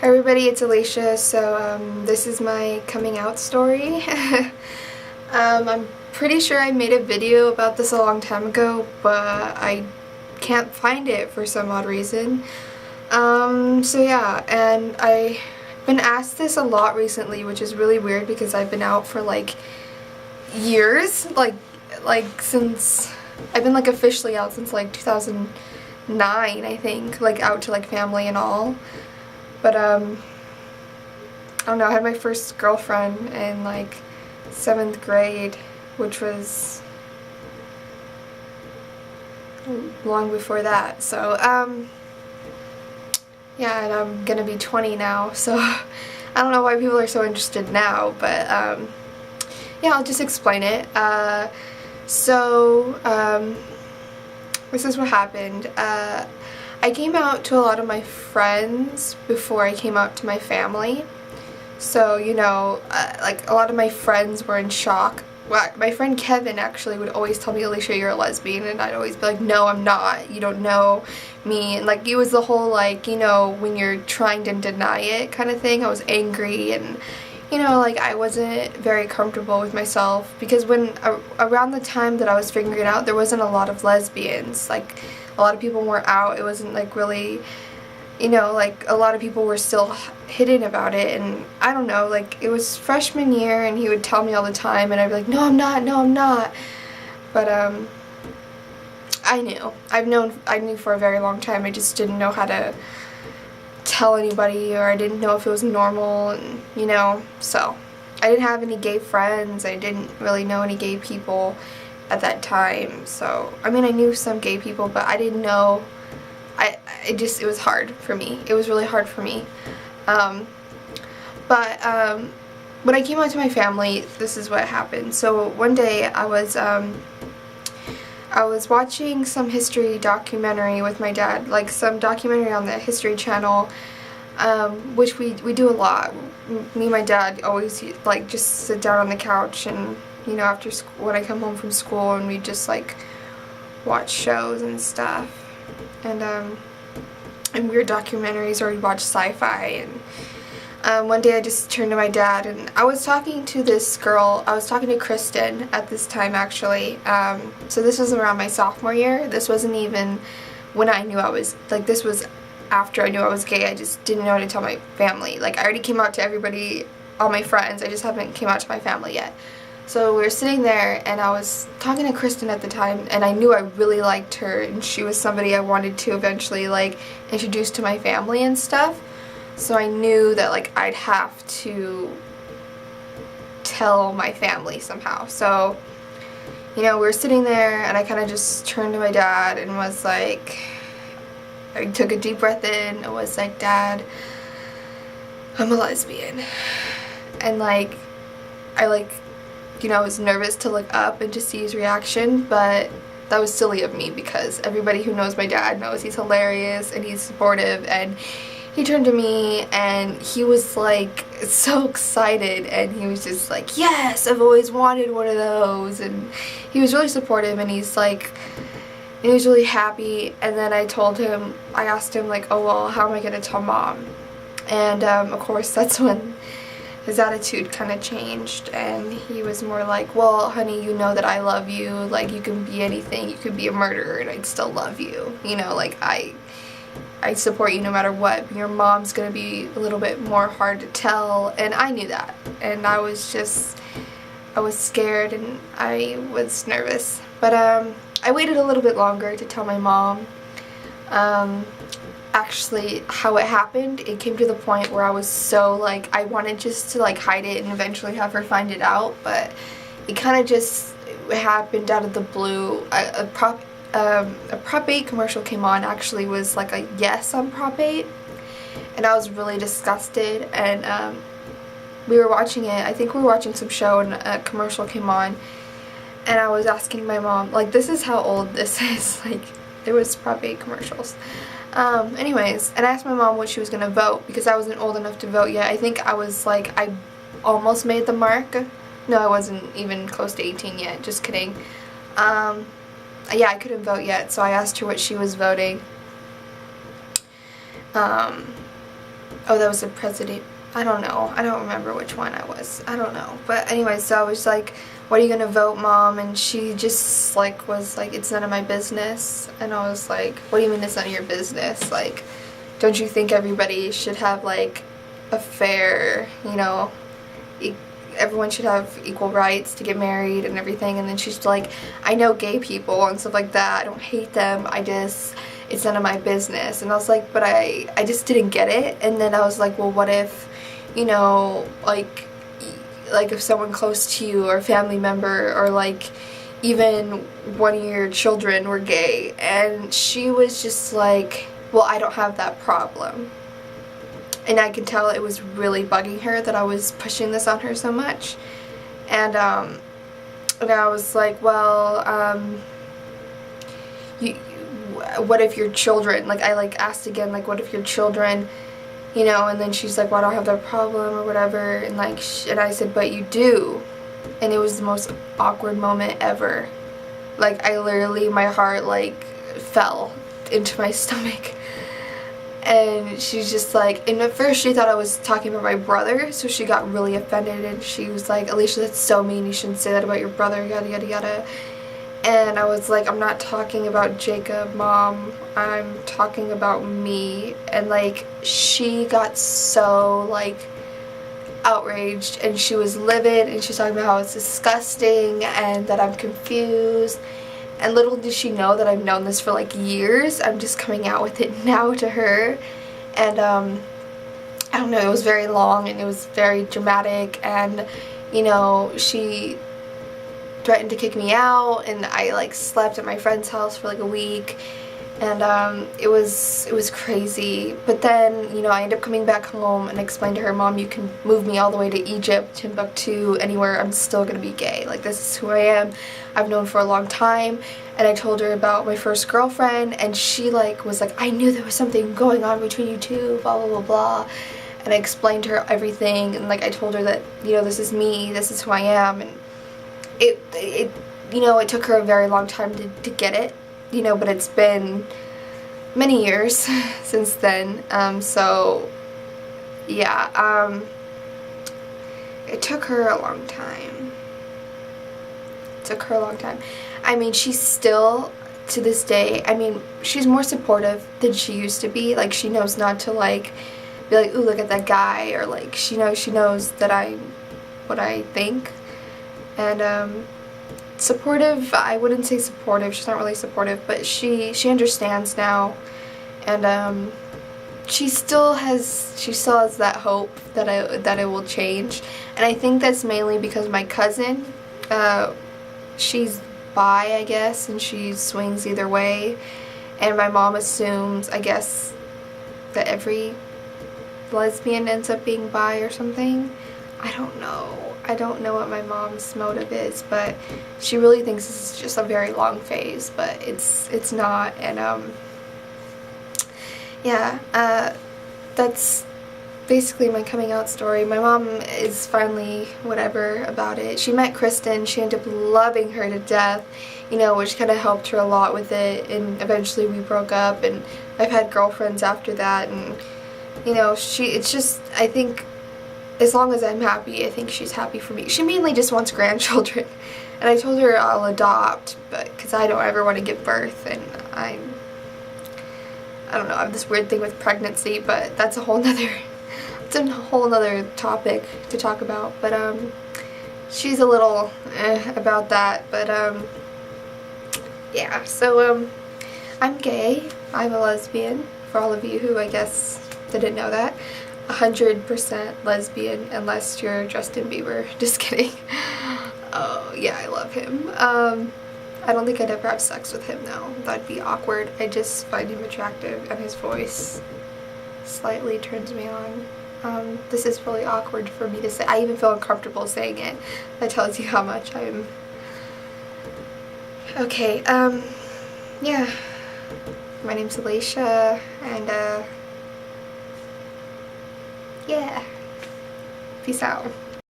Hi everybody, it's Alicia. So this is my coming out story. I'm pretty sure I made a video about this a long time ago, but I can't find it for some odd reason. So yeah, and I've been asked this a lot recently, which is really weird because I've been out for like years, like since I've been like officially out since like 2009, I think, like out to like family and all. But I don't know, I had my first girlfriend in like 7th grade, which was long before that. So yeah, and I'm gonna be 20 now, so I don't know why people are so interested now, but yeah, I'll just explain it. This is what happened. I came out to a lot of my friends before I came out to my family. So, you know, like a lot of my friends were in shock. Well, my friend Kevin actually would always tell me, Alicia, you're a lesbian, and I'd always be like, no, I'm not. You don't know me. And like, it was the whole like, you know, when you're trying to deny it kind of thing. I was angry and, you know, like I wasn't very comfortable with myself because when around the time that I was figuring it out, there wasn't a lot of lesbians. Like, a lot of people weren't out. It wasn't like really, you know, like a lot of people were still hidden about it, and I don't know, like it was freshman year and he would tell me all the time and I'd be like, no I'm not, no I'm not. But I knew for a very long time. I just didn't know how to tell anybody, or I didn't know if it was normal, and you know, so I didn't have any gay friends. I didn't really know any gay people at that time. So I mean, I knew some gay people, but I didn't know. It was hard for me. It was really hard for me. When I came out to my family, this is what happened. So one day I was watching some history documentary with my dad, like some documentary on the History Channel, which we do a lot. Me and my dad always like just sit down on the couch and, you know, after school, when I come home from school, and we just like watch shows and stuff, and weird documentaries, or we'd watch sci-fi. And one day I just turned to my dad, and I was talking to this girl. I was talking to Kristen at this time, actually. So this was around my sophomore year. This wasn't even when I knew I was, like, this was after I knew I was gay. I just didn't know how to tell my family. Like, I already came out to everybody, all my friends. I just haven't came out to my family yet. So we were sitting there, and I was talking to Kristen at the time, and I knew I really liked her, and she was somebody I wanted to eventually, like, introduce to my family and stuff. So I knew that, like, I'd have to tell my family somehow. So, you know, we were sitting there, and I kind of just turned to my dad and was like, I took a deep breath in and was like, Dad, I'm a lesbian. And, like, you know, I was nervous to look up and to see his reaction, but that was silly of me because everybody who knows my dad knows he's hilarious and he's supportive. And he turned to me and he was like so excited, and he was just like, yes, I've always wanted one of those. And he was really supportive, and he was really happy. And then I asked him like, oh well, how am I gonna tell Mom? And of course that's when his attitude kind of changed, and he was more like, well, honey, you know that I love you. Like, you can be anything. You could be a murderer and I'd still love you. You know, like, I support you no matter what. Your mom's gonna be a little bit more hard to tell, and I knew that. And I was scared and I was nervous. But I waited a little bit longer to tell my mom. Actually, how it happened, it came to the point where I was so, like, I wanted just to, like, hide it and eventually have her find it out, but it kind of just happened out of the blue. A Prop 8 commercial came on, actually was like a yes on Prop 8, and I was really disgusted, and we were watching it. I think we were watching some show, and a commercial came on, and I was asking my mom, like, this is how old this is, like, there was Prop 8 commercials. Anyways, and I asked my mom what she was gonna vote because I wasn't old enough to vote yet. I think I was like, I almost made the mark. No, I wasn't even close to 18 yet, just kidding. Yeah, I couldn't vote yet, so I asked her what she was voting. Oh, that was the president. I don't know. I don't remember which one I was. I don't know. But anyway, so I was like, what are you gonna vote, Mom? And she just like was like, it's none of my business. And I was like, what do you mean it's none of your business? Like, don't you think everybody should have like a fair, you know, everyone should have equal rights to get married and everything? And then she's like, I know gay people and stuff like that. I don't hate them. It's none of my business. And I was like, but I just didn't get it. And then I was like, well, what if, you know, like if someone close to you or a family member or like even one of your children were gay? And she was just like, well, I don't have that problem. And I could tell it was really bugging her that I was pushing this on her so much. And I was like, well, what if your children, like I like asked again, like what if your children, you know? And then she's like, well, I don't have that problem or whatever. And like, and I said, but you do. And it was the most awkward moment ever. Like I literally, my heart like fell into my stomach. And she's just like, and at first she thought I was talking about my brother, so she got really offended and she was like, Alicia, that's so mean, you shouldn't say that about your brother, yada yada yada. And I was like, I'm not talking about Jacob, Mom, I'm talking about me. And like, she got so like outraged and she was livid and she's talking about how it's disgusting and that I'm confused. And little did she know that I've known this for like years. I'm just coming out with it now to her. And I don't know, it was very long and it was very dramatic. And you know, she threatened to kick me out, and I like slept at my friend's house for like a week. And it was crazy. But then, you know, I ended up coming back home and explained to her, Mom, you can move me all the way to Egypt, Timbuktu, anywhere, I'm still gonna be gay. Like, this is who I am. I've known for a long time. And I told her about my first girlfriend, and she like was like, I knew there was something going on between you two, blah blah blah blah. And I explained to her everything, and like I told her that, you know, this is me, this is who I am. And it you know, it took her a very long time to get it, you know, but it's been many years since then. So yeah, it took her a long time. It took her a long time. I mean, she's still, to this day, I mean, she's more supportive than she used to be. Like, she knows not to like be like, ooh, look at that guy, or like, she knows that I'm what I think. And supportive, I wouldn't say supportive, she's not really supportive, but she understands now. And she still has that hope that it will change. And I think that's mainly because my cousin, she's bi, I guess, and she swings either way. And my mom assumes, I guess, that every lesbian ends up being bi or something. I don't know what my mom's motive is, but she really thinks this is just a very long phase, but it's not. And yeah, that's basically my coming out story. My mom is finally whatever about it. She met Kristen, she ended up loving her to death, you know, which kind of helped her a lot with it, and eventually we broke up, and I've had girlfriends after that. And you know, it's just, I think as long as I'm happy, I think she's happy for me. She mainly just wants grandchildren, and I told her I'll adopt, but because I don't ever want to give birth, and I don't know, I have this weird thing with pregnancy, but that's a whole nother topic to talk about. But she's a little about that. But yeah, so I'm gay, I'm a lesbian, for all of you who I guess didn't know that. 100% lesbian, unless you're Justin Bieber. Just kidding. Oh yeah, I love him. I don't think I'd ever have sex with him though. That'd be awkward. I just find him attractive, and his voice slightly turns me on. This is really awkward for me to say. I even feel uncomfortable saying it. That tells you how much I'm... Okay, yeah. My name's Alicia, and yeah. Peace out.